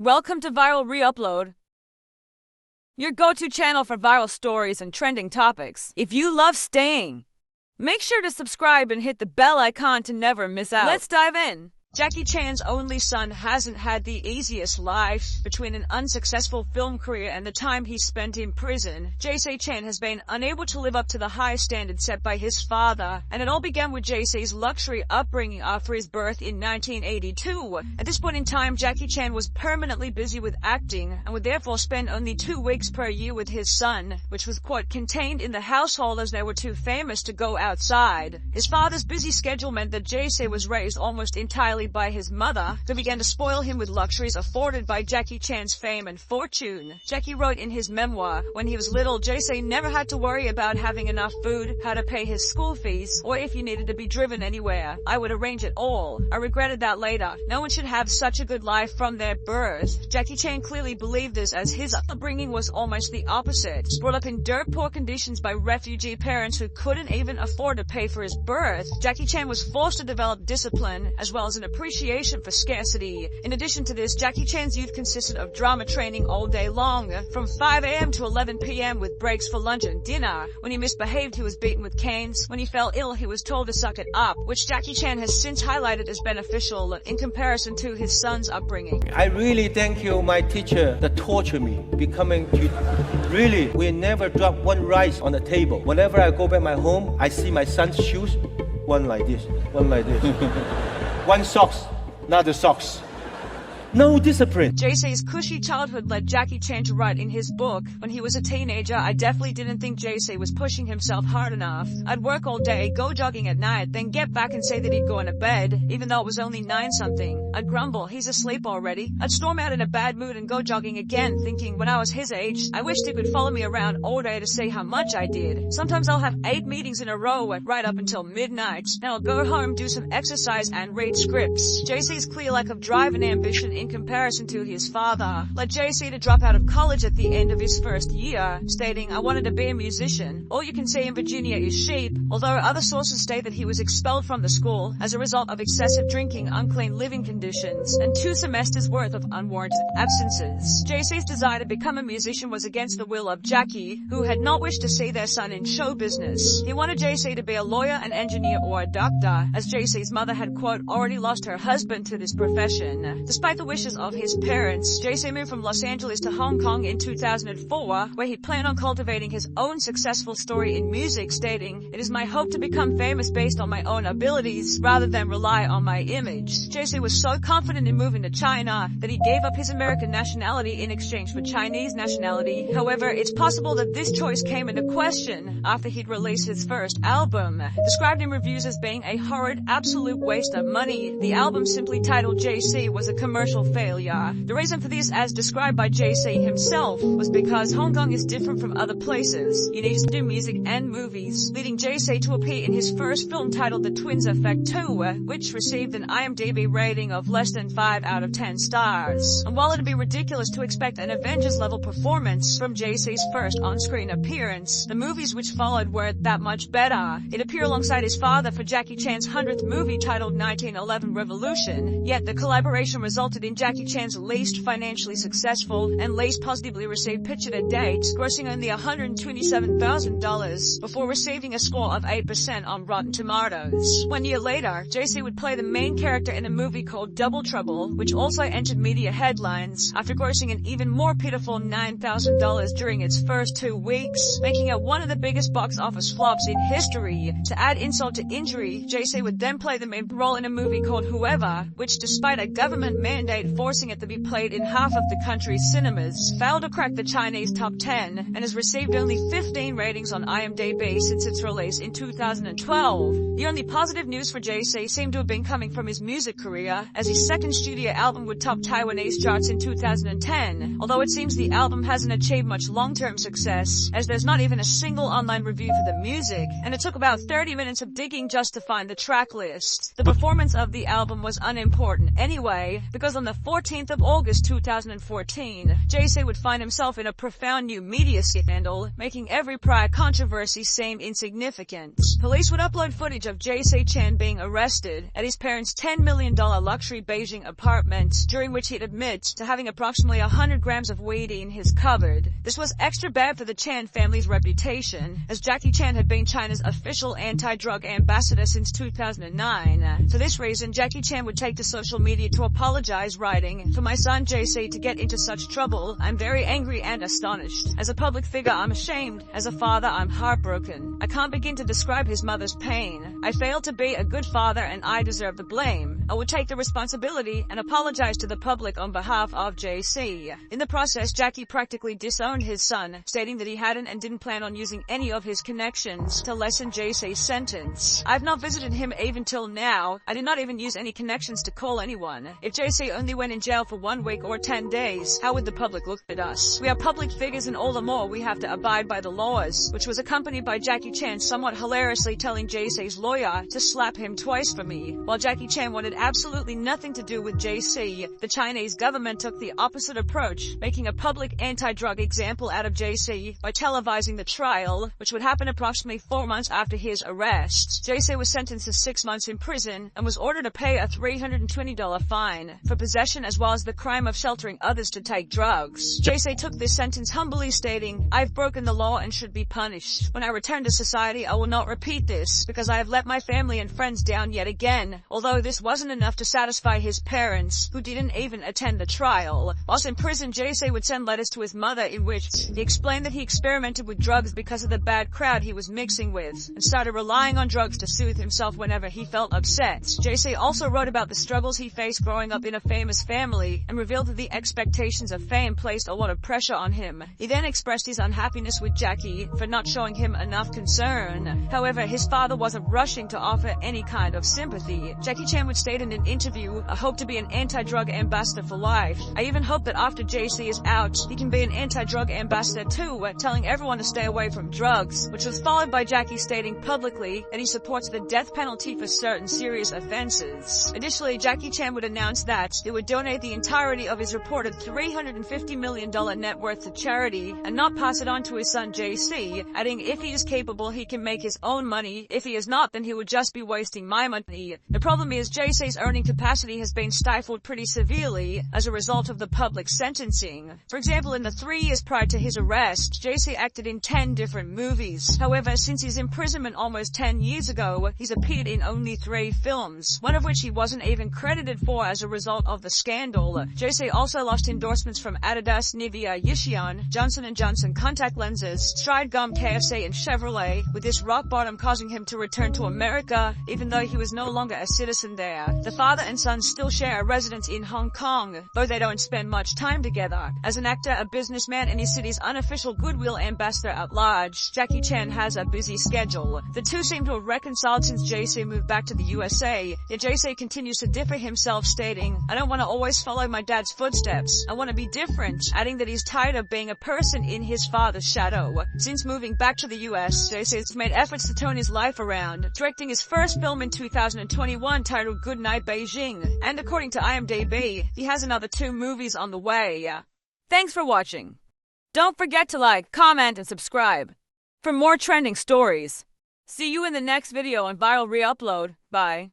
Welcome to Viral Reupload, your go-to channel for viral stories and trending topics. If you love staying, make sure to subscribe and hit the bell icon to never miss out. Let's dive in. Jaycee Chan's only son hasn't had the easiest life. Between an unsuccessful film career and the time he spent in prison, Jaycee Chan has been unable to live up to the high standards set by his father, and it all began with Jaycee's luxury upbringing after his birth in 1982. At this point in time, Jaycee Chan was permanently busy with acting, and would therefore spend only 2 weeks per year with his son, which was quite contained in the household as they were too famous to go outside. His father's busy schedule meant that Jaycee was raised almost entirely by his mother, who began to spoil him with luxuries afforded by Jaycee Chan's fame and fortune. Jaycee wrote in his memoir, "When he was little, Jaycee never had to worry about having enough food, how to pay his school fees, or if he needed to be driven anywhere. I would arrange it all. I regretted that later. No one should have such a good life from their birth." Jaycee Chan clearly believed this, as his upbringing was almost the opposite. Brought up in dirt poor conditions by refugee parents who couldn't even afford to pay for his birth, Jaycee Chan was forced to develop discipline, as well as an appreciation for scarcity. In addition to this, Jaycee Chan's youth consisted of drama training all day long, from 5 a.m. to 11 p.m. with breaks for lunch and dinner. When he misbehaved, he was beaten with canes. When he fell ill, he was told to suck it up, which Jaycee Chan has since highlighted as beneficial in comparison to his son's upbringing. I really thank you, my teacher, that tortured me, becoming really, we never drop one rice on the table. Whenever I go back my home, I see my son's shoes, one like this, one like this. One socks, not the socks. No discipline. Jaycee's cushy childhood led Jaycee Chan to write in his book, "When he was a teenager, I definitely didn't think Jaycee was pushing himself hard enough. I'd work all day, go jogging at night, then get back and say that he'd go into bed, even though it was only 9-something. I'd grumble, he's asleep already. I'd storm out in a bad mood and go jogging again, thinking when I was his age, I wished he could follow me around all day to say how much I did. Sometimes I'll have 8 meetings in a row right up until midnight. Then I'll go home, do some exercise and read scripts." Jaycee's clear lack of drive and ambition in comparison to his father led Jaycee to drop out of college at the end of his first year, stating, "I wanted to be a musician. All you can see in Virginia is sheep," although other sources state that he was expelled from the school as a result of excessive drinking, unclean living conditions, and 2 semesters worth of unwarranted absences. Jaycee's desire to become a musician was against the will of Jaycee, who had not wished to see their son in show business. He wanted Jaycee to be a lawyer, an engineer, or a doctor, as Jaycee's mother had, quote, already lost her husband to this profession. Despite the wishes of his parents, Jaycee moved from Los Angeles to Hong Kong in 2004, where he planned on cultivating his own successful story in music, stating, "It is my hope to become famous based on my own abilities, rather than rely on my image." Jaycee was so confident in moving to China that he gave up his American nationality in exchange for Chinese nationality. However, it's possible that this choice came into question after he'd released his first album. Described in reviews as being a horrid, absolute waste of money, the album, simply titled Jaycee, was a commercial failure. The reason for this, as described by Jaycee himself, was because Hong Kong is different from other places. You need to do music and movies, leading Jaycee to appear in his first film titled The Twins Effect 2, which received an IMDb rating of less than 5 out of 10 stars. And while it'd be ridiculous to expect an Avengers-level performance from Jaycee's first on-screen appearance, the movies which followed were that much better. It appeared alongside his father for Jaycee Chan's 100th movie titled 1911 Revolution, yet the collaboration resulted in Jaycee Chan's least financially successful and least positively received picture to date, grossing only $127,000 before receiving a score of 8% on Rotten Tomatoes. 1 year later, Jaycee would play the main character in a movie called Double Trouble, which also entered media headlines after grossing an even more pitiful $9,000 during its first 2 weeks, making it one of the biggest box office flops in history. To add insult to injury, Jaycee would then play the main role in a movie called Whoever, which, despite a government mandate forcing it to be played in half of the country's cinemas, failed to crack the Chinese top 10 and has received only 15 ratings on IMDb since its release in 2012. The only positive news for Jaycee seemed to have been coming from his music career, as his second studio album would top Taiwanese charts in 2010, although it seems the album hasn't achieved much long-term success, as there's not even a single online review for the music, and it took about 30 minutes of digging just to find the track list. The performance of the album was unimportant anyway, because on on the 14th of August 2014, Jaycee would find himself in a profound new media scandal, making every prior controversy seem insignificant. Police would upload footage of Jaycee Chan being arrested at his parents' $10 million luxury Beijing apartment, during which he'd admit to having approximately 100 grams of weed in his cupboard. This was extra bad for the Chan family's reputation, as Jackie Chan had been China's official anti-drug ambassador since 2009. For this reason, Jackie Chan would take to social media to apologize, writing, "For my son Jaycee to get into such trouble, I'm very angry and astonished. As a public figure, I'm ashamed. As a father, I'm heartbroken. I can't begin to describe his mother's pain. I failed to be a good father and I deserve the blame. I will take the responsibility and apologize to the public on behalf of Jaycee." In the process, Jackie practically disowned his son, stating that he hadn't and didn't plan on using any of his connections to lessen Jaycee's sentence. "I've not visited him even till now. I did not even use any connections to call anyone. If Jaycee only went in jail for 1 week or 10 days, how would the public look at us? We are public figures and all the more we have to abide by the laws," which was accompanied by Jackie Chan somewhat hilariously telling Jaycee's lawyer to slap him twice for me. While Jackie Chan wanted absolutely nothing to do with Jaycee, the Chinese government took the opposite approach, making a public anti-drug example out of Jaycee by televising the trial, which would happen approximately 4 months after his arrest. Jaycee was sentenced to 6 months in prison and was ordered to pay a $320 fine for possession as well as the crime of sheltering others to take drugs. Jaycee took this sentence humbly, stating, "I've broken the law and should be punished. When I return to society, I will not repeat this, because I have let my family and friends down yet again." Although this wasn't enough to satisfy his parents, who didn't even attend the trial. Whilst in prison, Jaycee would send letters to his mother in which he explained that he experimented with drugs because of the bad crowd he was mixing with, and started relying on drugs to soothe himself whenever he felt upset. Jaycee also wrote about the struggles he faced growing up in a famous family, and revealed that the expectations of fame placed a lot of pressure on him. He then expressed his unhappiness with Jackie for not showing him enough concern. However, his father wasn't rushing to offer any kind of sympathy. Jackie Chan would state in an interview, "I hope to be an anti-drug ambassador for life. I even hope that after Jaycee is out, he can be an anti-drug ambassador too, telling everyone to stay away from drugs," which was followed by Jackie stating publicly that he supports the death penalty for certain serious offenses. Additionally, Jackie Chan would announce that he would donate the entirety of his reported $350 million net worth to charity and not pass it on to his son Jaycee, adding, "If he is capable, he can make his own money. If he is not, then he would just be wasting my money." The problem is Jaycee's earning capacity has been stifled pretty severely as a result of the public sentencing. For example, in the 3 years prior to his arrest, Jaycee acted in 10 different movies. However, since his imprisonment almost 10 years ago, he's appeared in only 3 films, one of which he wasn't even credited for as a result of the scandal. Jaycee also lost endorsements from Adidas, Nivea, Yishion, Johnson & Johnson contact lenses, Stride Gum, KFC, and Chevrolet, with this rock bottom causing him to return to America, even though he was no longer a citizen there. The father and son still share a residence in Hong Kong, though they don't spend much time together. As an actor, a businessman, and his city's unofficial goodwill ambassador at large, Jackie Chan has a busy schedule. The two seem to have reconciled since Jaycee moved back to the USA, yet Jaycee continues to differ himself, stating, "I don't want to always follow my dad's footsteps. I want to be different," adding that he's tired of being a person in his father's shadow. Since moving back to the US, Jaycee has made efforts to turn his life around, directing his first film in 2021 titled Goodnight Beijing, and according to IMDb, he has another 2 movies on the way. Thanks for watching. Don't forget to like, comment, and subscribe for more trending stories. See you in the next video on Viral Reupload. Bye.